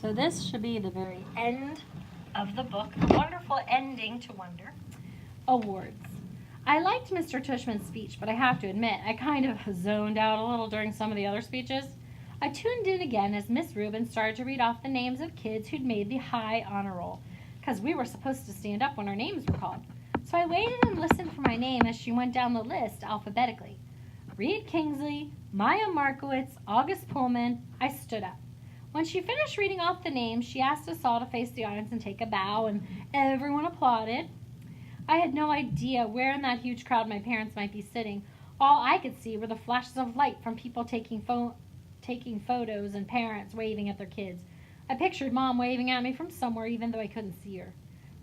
So this should be the very end of the book, the wonderful ending to Wonder. Awards. I liked Mr. Tushman's speech, but I have to admit, I kind of zoned out a little during some of the other speeches. I tuned in again as Miss Rubin started to read off the names of kids who'd made the high honor roll, because we were supposed to stand up when our names were called. So I waited and listened for my name as she went down the list alphabetically. Reed Kingsley, Maya Markowitz, August Pullman. I stood up. When she finished reading off the names, she asked us all to face the audience and take a bow, and everyone applauded. I had no idea where in that huge crowd my parents might be sitting. All I could see were the flashes of light from people taking photos and parents waving at their kids. I pictured Mom waving at me from somewhere, even though I couldn't see her.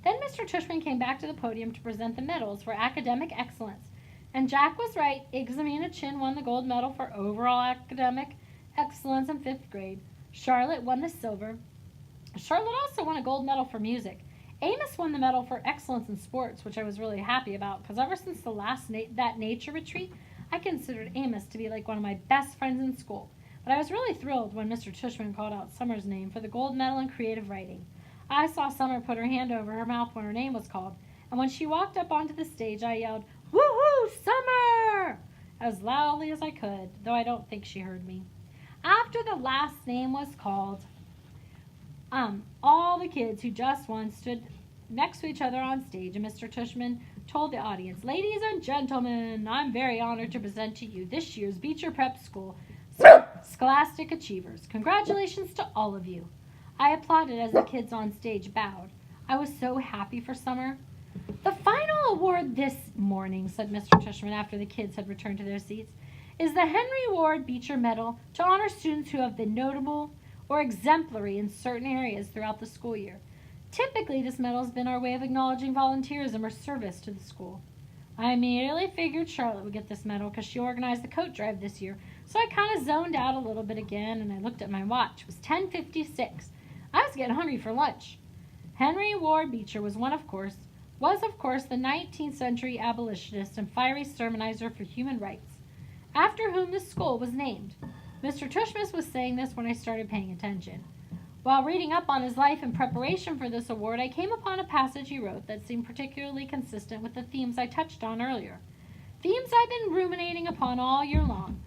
Then Mr. Tushman came back to the podium to present the medals for academic excellence. And Jack was right. Examina Chin won the gold medal for overall academic excellence in 5th grade. Charlotte won the silver. Charlotte also won a gold medal for music. Amos won the medal for excellence in sports, which I was really happy about, because ever since the last that nature retreat, I considered Amos to be like one of my best friends in school. But I was really thrilled when Mr. Tushman called out Summer's name for the gold medal in creative writing. I saw Summer put her hand over her mouth when her name was called, and when she walked up onto the stage, I yelled, "Woohoo, Summer!" as loudly as I could, though I don't think she heard me. After the last name was called, all the kids who just won stood next to each other on stage, and Mr. Tushman told the audience, "Ladies and gentlemen, I'm very honored to present to you this year's Beecher Prep School Scholastic Achievers. Congratulations to all of you." I applauded as the kids on stage bowed. I was so happy for Summer. "The final award this morning," said Mr. Tushman after the kids had returned to their seats, "is the Henry Ward Beecher Medal to honor students who have been notable or exemplary in certain areas throughout the school year. Typically, this medal has been our way of acknowledging volunteerism or service to the school. I immediately figured Charlotte would get this medal because she organized the coat drive this year, so I kind of zoned out a little bit again, and I looked at my watch. It was 10:56. I was getting hungry for lunch. Henry Ward Beecher was of course, the 19th century abolitionist and fiery sermonizer for human rights, after whom the school was named. Mr. Tushman was saying this when I started paying attention. While reading up on his life in preparation for this award, I came upon a passage he wrote that seemed particularly consistent with the themes I touched on earlier. Themes I've been ruminating upon all year long.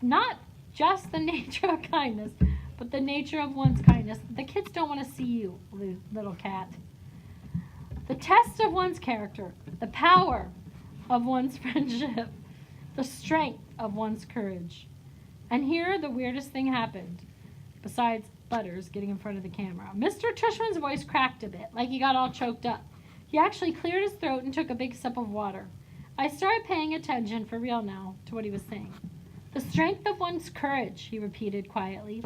Not just the nature of kindness, but the nature of one's kindness. The kids don't want to see you, little cat. The test of one's character, the power of one's friendship, the strength of one's courage. And here the weirdest thing happened, besides Butters getting in front of the camera. Mr. Tushman's voice cracked a bit, like he got all choked up. He actually cleared his throat and took a big sip of water. I started paying attention, for real now, to what he was saying. "The strength of one's courage," he repeated quietly,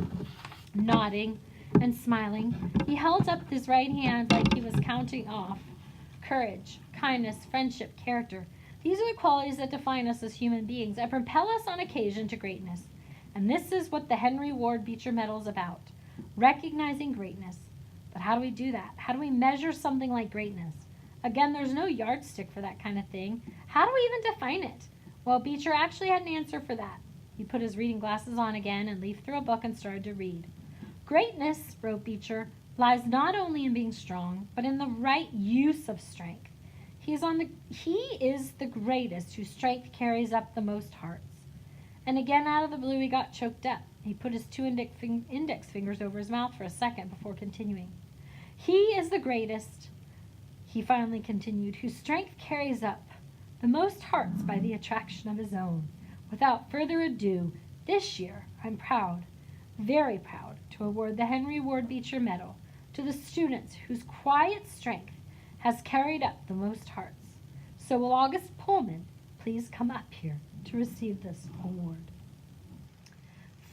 nodding and smiling. He held up his right hand like he was counting off. Courage, kindness, friendship, character. These are the qualities that define us as human beings and propel us on occasion to greatness. And this is what the Henry Ward Beecher Medal is about, recognizing greatness. But how do we do that? How do we measure something like greatness? Again, there's no yardstick for that kind of thing. How do we even define it? Well, Beecher actually had an answer for that. He put his reading glasses on again and leafed through a book and started to read. "Greatness," wrote Beecher, "lies not only in being strong, but in the right use of strength. He is the greatest whose strength carries up the most hearts." And again, out of the blue, he got choked up. He put his two index fingers over his mouth for a second before continuing. "He is the greatest," he finally continued, "whose strength carries up the most hearts by the attraction of his own. Without further ado, this year, I'm proud, very proud, to award the Henry Ward Beecher Medal to the students whose quiet strength has carried up the most hearts. So will August Pullman please come up here to receive this award?"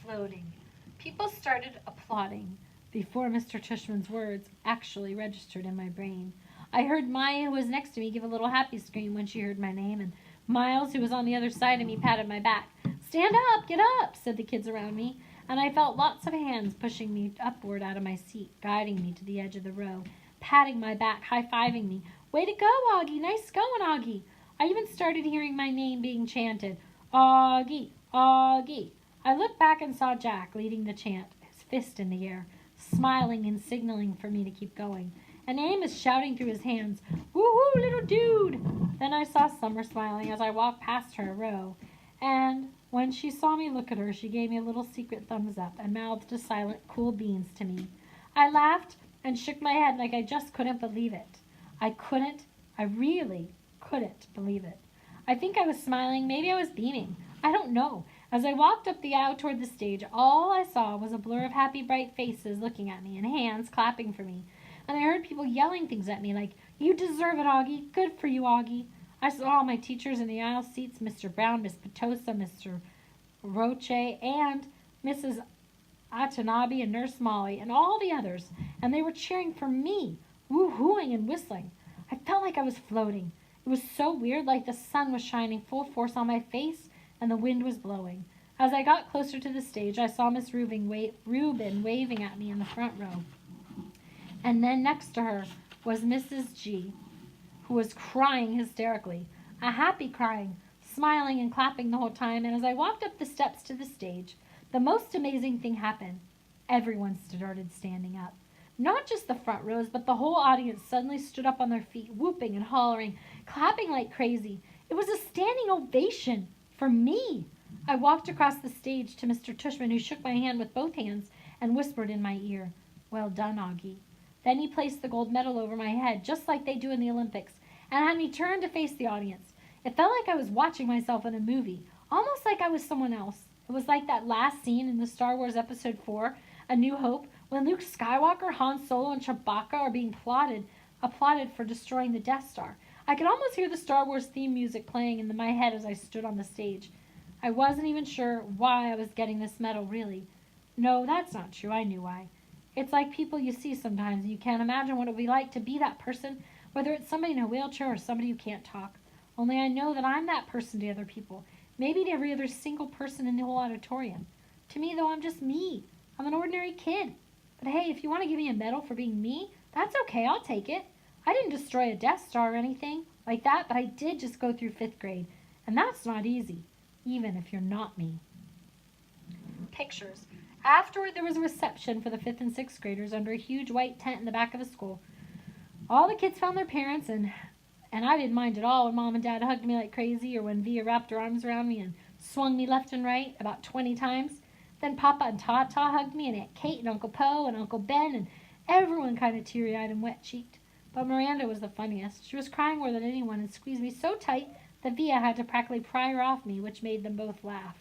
Floating. People started applauding before Mr. Tushman's words actually registered in my brain. I heard Maya, who was next to me, give a little happy scream when she heard my name, and Miles, who was on the other side of me, patted my back. "Stand up, get up," said the kids around me, and I felt lots of hands pushing me upward out of my seat, guiding me to the edge of the row, patting my back, high-fiving me. "Way to go, Augie! Nice going, Augie!" I even started hearing my name being chanted, "Augie, Augie." I looked back and saw Jack leading the chant, his fist in the air, smiling and signaling for me to keep going. And Amos shouting through his hands, "Woo-hoo, little dude!" Then I saw Summer smiling as I walked past her row, and when she saw me look at her, she gave me a little secret thumbs up and mouthed a silent, cool beans to me. I laughed and shook my head like I just couldn't believe it. I really couldn't believe it. I think I was smiling, maybe I was beaming. I don't know. As I walked up the aisle toward the stage, all I saw was a blur of happy, bright faces looking at me and hands clapping for me. And I heard people yelling things at me like, "You deserve it, Augie. Good for you, Augie." I saw all my teachers in the aisle seats, Mr. Brown, Miss Petosa, Mr. Roche, and Mrs. Atanabe and Nurse Molly, and all the others, and they were cheering for me, woo-hooing and whistling. I felt like I was floating. It was so weird, like the sun was shining full force on my face, and the wind was blowing. As I got closer to the stage, I saw Miss Rubin waving at me in the front row. And then next to her was Mrs. G, who was crying hysterically, a happy crying, smiling and clapping the whole time. And as I walked up the steps to the stage, the most amazing thing happened. Everyone started standing up. Not just the front rows, but the whole audience suddenly stood up on their feet, whooping and hollering, clapping like crazy. It was a standing ovation for me. I walked across the stage to Mr. Tushman, who shook my hand with both hands and whispered in my ear, "Well done, Augie." Then he placed the gold medal over my head, just like they do in the Olympics, and had me turn to face the audience. It felt like I was watching myself in a movie, almost like I was someone else. It was like that last scene in the Star Wars Episode 4, A New Hope, when Luke Skywalker, Han Solo, and Chewbacca are being applauded for destroying the Death Star. I could almost hear the Star Wars theme music playing in my head as I stood on the stage. I wasn't even sure why I was getting this medal, really. No, that's not true. I knew why. It's like people you see sometimes, and you can't imagine what it would be like to be that person, whether it's somebody in a wheelchair or somebody who can't talk. Only I know that I'm that person to other people, maybe to every other single person in the whole auditorium. To me, though, I'm just me. I'm an ordinary kid. But hey, if you want to give me a medal for being me, that's okay, I'll take it. I didn't destroy a Death Star or anything like that, but I did just go through 5th grade, and that's not easy, even if you're not me. Pictures. Afterward, there was a reception for the 5th and 6th graders under a huge white tent in the back of the school. All the kids found their parents, and I didn't mind at all when Mom and Dad hugged me like crazy, or when Via wrapped her arms around me and swung me left and right about 20 times. Then Papa and Tata hugged me, and Aunt Kate and Uncle Po and Uncle Ben, and everyone kind of teary-eyed and wet-cheeked. But Miranda was the funniest. She was crying more than anyone and squeezed me so tight that Via had to practically pry her off me, which made them both laugh.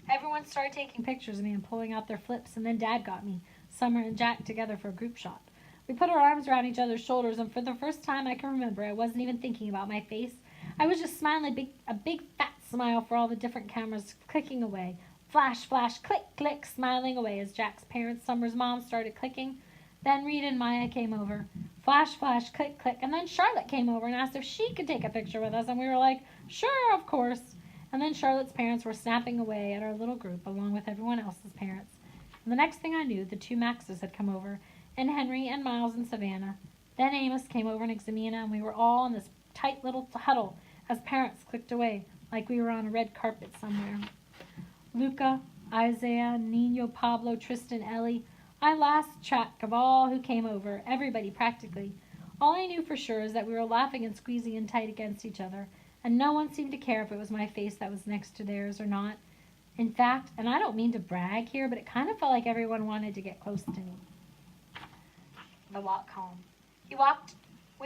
Everyone started taking pictures of me and pulling out their flips, and then Dad got me, Summer and Jack together for a group shot. We put our arms around each other's shoulders, and for the first time I can remember, I wasn't even thinking about my face. I was just smiling a big fat smile for all the different cameras clicking away. Flash, flash, click, click, smiling away as Jack's parents, Summer's mom, started clicking. Then Rita and Maya came over. Flash, flash, click, click, and then Charlotte came over and asked if she could take a picture with us, and we were like, sure, of course. And then Charlotte's parents were snapping away at our little group along with everyone else's parents. And the next thing I knew, the 2 Maxes had come over, and Henry and Miles and Savannah. Then Amos came over and Ximena, and we were all in this tight little huddle as parents clicked away like we were on a red carpet somewhere. Luca, Isaiah, Nino, Pablo, Tristan, Ellie. I lost track of all who came over, everybody practically. All I knew for sure is that we were laughing and squeezing in tight against each other, and no one seemed to care if it was my face that was next to theirs or not. In fact, and I don't mean to brag here, but it kind of felt like everyone wanted to get close to me. The walk home. We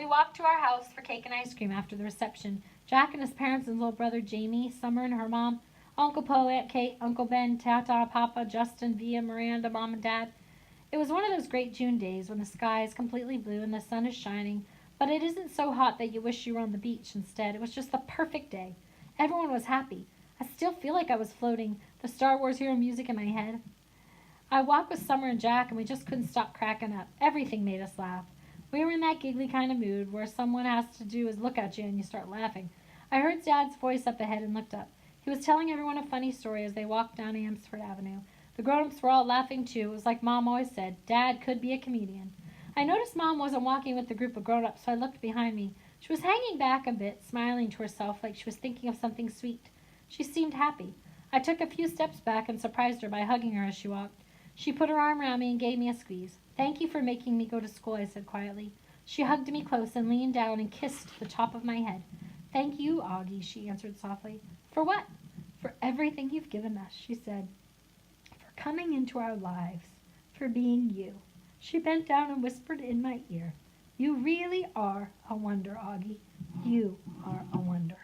walked to our house for cake and ice cream after the reception. Jack and his parents and little brother Jamie, Summer and her mom, Uncle Po, Aunt Kate, Uncle Ben, Tata, Papa, Justin, Via, Miranda, Mom and Dad. It was one of those great June days when the sky is completely blue and the sun is shining, but it isn't so hot that you wish you were on the beach instead. It was just the perfect day. Everyone was happy. I still feel like I was floating, the Star Wars hero music in my head. I walked with Summer and Jack, and we just couldn't stop cracking up. Everything made us laugh. We were in that giggly kind of mood where someone has to do is look at you and you start laughing. I heard Dad's voice up ahead and looked up. He was telling everyone a funny story as they walked down Amsford Avenue. The grown-ups were all laughing too. It was like Mom always said, Dad could be a comedian. I noticed Mom wasn't walking with the group of grown-ups, so I looked behind me. She was hanging back a bit, smiling to herself like she was thinking of something sweet. She seemed happy. I took a few steps back and surprised her by hugging her as she walked. She put her arm around me and gave me a squeeze. "Thank you for making me go to school," I said quietly. She hugged me close and leaned down and kissed the top of my head. "Thank you, Augie," she answered softly. "For what?" "For everything you've given us," she said. "For coming into our lives. For being you." She bent down and whispered in my ear, "You really are a wonder, Augie. You are a wonder."